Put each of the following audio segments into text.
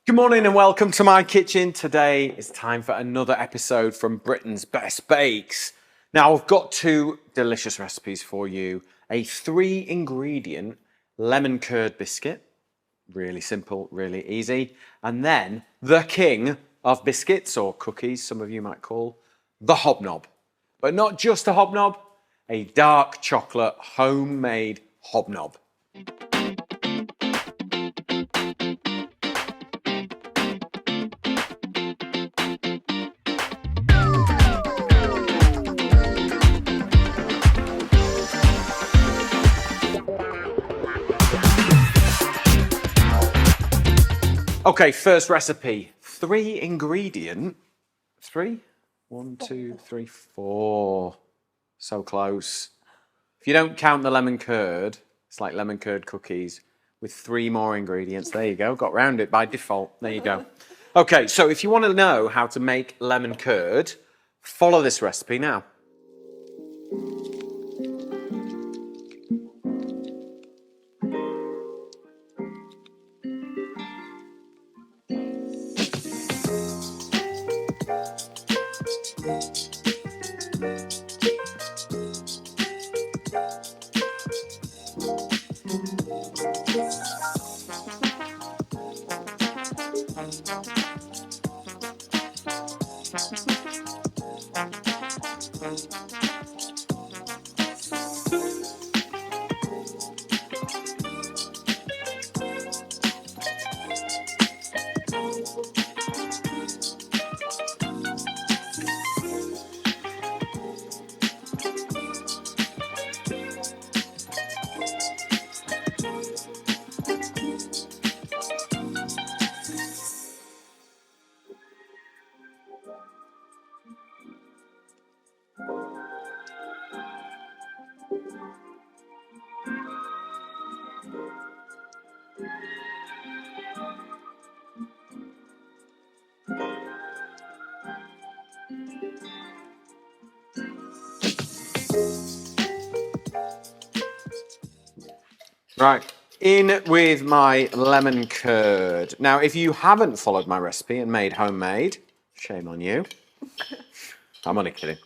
Good morning and welcome to my kitchen. Today is time for another episode from Britain's Best Bakes. Now I've got two delicious recipes for you. A 3-ingredient lemon curd biscuit. Really simple, really easy. And then the king of biscuits or cookies, some of you might call, the hobnob. But not just a hobnob, a dark chocolate homemade hobnob. Okay, first recipe. 3-ingredient. 3? 1, 2, 3, 4. So close. If you don't count the lemon curd, it's like lemon curd cookies with 3 more ingredients. There you go. Got round it by default. There you go. Okay, so if you want to know how to make lemon curd, follow this recipe now. Right, in with my lemon curd. Now, if you haven't followed my recipe and made homemade, shame on you. I'm only kidding.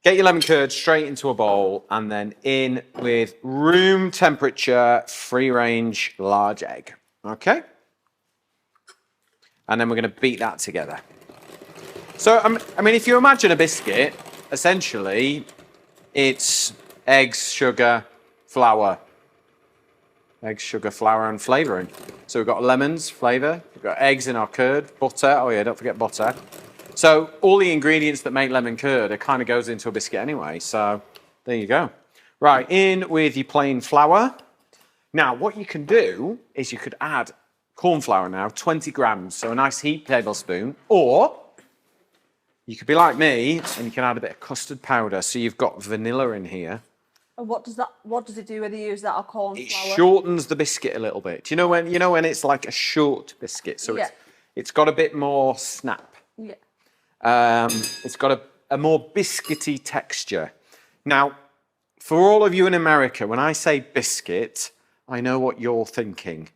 Get your lemon curd straight into a bowl and then in with room temperature, free-range large egg. Okay? And then we're going to beat that together. So, I mean, if you imagine a biscuit, essentially, it's eggs, sugar, flour. Eggs, sugar, flour, and flavouring. So we've got lemons, flavour. We've got eggs in our curd, butter. Oh yeah, don't forget butter. So all the ingredients that make lemon curd, it kind of goes into a biscuit anyway. So there you go. Right, in with your plain flour. Now, what you can do is you could add corn flour now, 20 grams. So a nice heaped tablespoon. Or you could be like me and you can add a bit of custard powder. So you've got vanilla in here. And what does it do whether you use that or corn flour? It shortens the biscuit a little bit. Do you know when it's like a short biscuit? So it's got a bit more snap. Yeah. It's got a more biscuity texture. Now, for all of you in America, when I say biscuit, I know what you're thinking.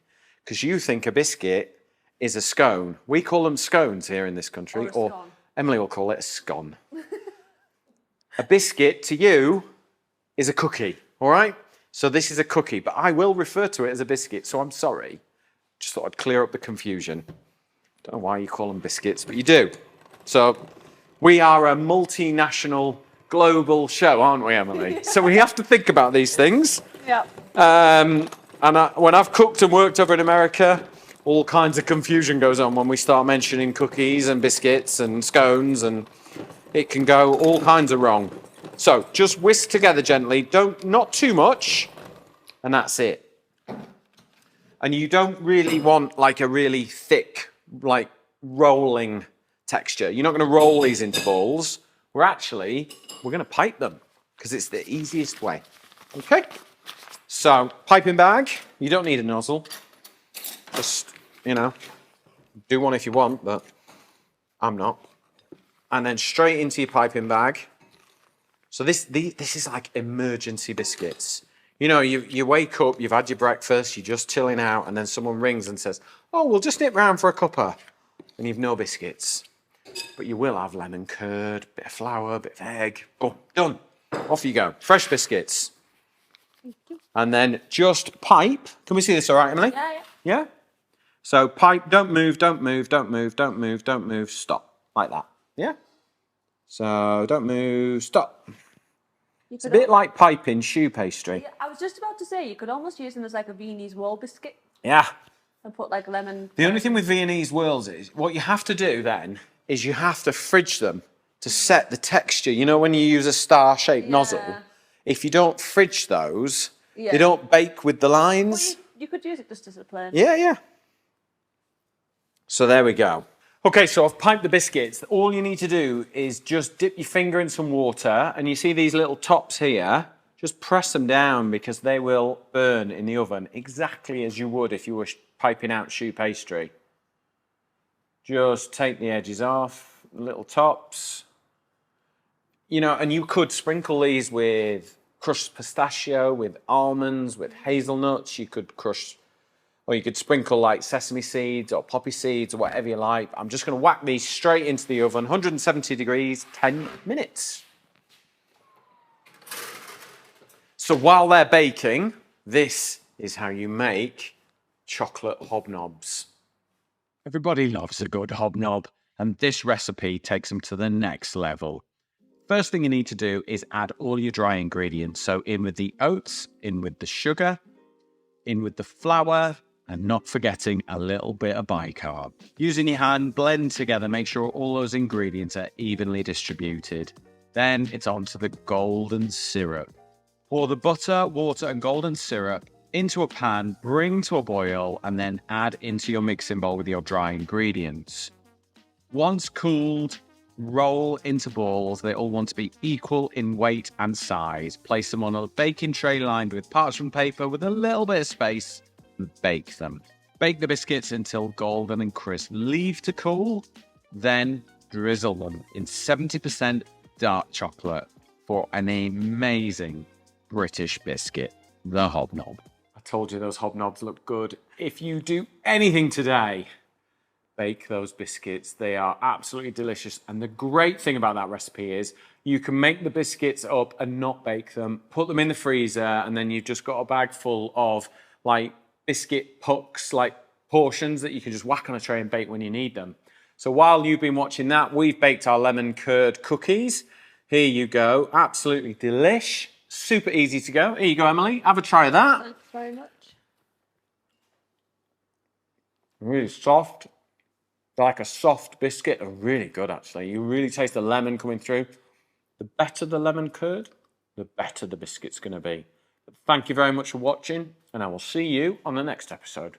Because you think a biscuit is a scone. We call them scones here in this country. Or Emily will call it a scone. A biscuit to you is a cookie, all right? So this is a cookie, but I will refer to it as a biscuit, so I'm sorry. Just thought I'd clear up the confusion. Don't know why you call them biscuits, but you do. So we are a multinational, global show, aren't we, Emily? Yeah. So we have to think about these things. Yeah. When I've cooked and worked over in America, all kinds of confusion goes on when we start mentioning cookies and biscuits and scones, and it can go all kinds of wrong. So just whisk together gently, not too much, and that's it. And you don't really want like a really thick, like rolling texture. You're not going to roll these into balls. We're going to pipe them because it's the easiest way. Okay? So piping bag, you don't need a nozzle. Just, do one if you want, but I'm not. And then straight into your piping bag. So this is like emergency biscuits. You know, you wake up, you've had your breakfast, you're just chilling out, and then someone rings and says, oh, we'll just nip round for a cuppa. And you've no biscuits. But you will have lemon curd, bit of flour, bit of egg. Boom, done. Off you go. Fresh biscuits. And then just pipe. Can we see this all right, Emily? Yeah, yeah. Yeah? So pipe, don't move, don't move, don't move, don't move, don't move, stop. Like that. Yeah? So don't move, stop. It's a bit like piping shoe pastry. Yeah, I was just about to say, you could almost use them as like a Viennese wall biscuit. Yeah. And put like lemon. The only thing with Viennese whirls is, what you have to do then, is you have to fridge them to set the texture. You know when you use a star-shaped nozzle? If you don't fridge those, they don't bake with the lines. Well, you could use it just as a plain. Yeah, yeah. So there we go. Okay, so I've piped the biscuits. All you need to do is just dip your finger in some water, and you see these little tops here? Just press them down because they will burn in the oven exactly as you would if you were piping out shoe pastry. Just take the edges off, little tops. You know, and you could sprinkle these with crushed pistachio, with almonds, with hazelnuts. You could crush, or you could sprinkle like sesame seeds or poppy seeds or whatever you like. I'm just going to whack these straight into the oven, 170 degrees, 10 minutes. So while they're baking, this is how you make chocolate hobnobs. Everybody loves a good hobnob, and this recipe takes them to the next level. First thing you need to do is add all your dry ingredients. So in with the oats, in with the sugar, in with the flour, and not forgetting a little bit of bicarb. Using your hand, blend together, make sure all those ingredients are evenly distributed. Then it's on to the golden syrup. Pour the butter, water, and golden syrup into a pan, bring to a boil, and then add into your mixing bowl with your dry ingredients. Once cooled, roll into balls. They all want to be equal in weight and size. Place them on a baking tray lined with parchment paper with a little bit of space and bake them. Bake the biscuits until golden and crisp. Leave to cool, then drizzle them in 70% dark chocolate for an amazing British biscuit, the hobnob. I told you those hobnobs look good. If you do anything today, bake those biscuits. They are absolutely delicious. And the great thing about that recipe is you can make the biscuits up and not bake them, put them in the freezer, and then you've just got a bag full of like biscuit pucks, like portions that you can just whack on a tray and bake when you need them. So while you've been watching that, we've baked our lemon curd cookies. Here you go. Absolutely delish. Super easy to go. Here you go, Emily. Have a try of that. Thanks very much. Really soft. They're like a soft biscuit. They're really good, actually. You really taste the lemon coming through. The better the lemon curd, the better the biscuit's going to be. But thank you very much for watching, and I will see you on the next episode.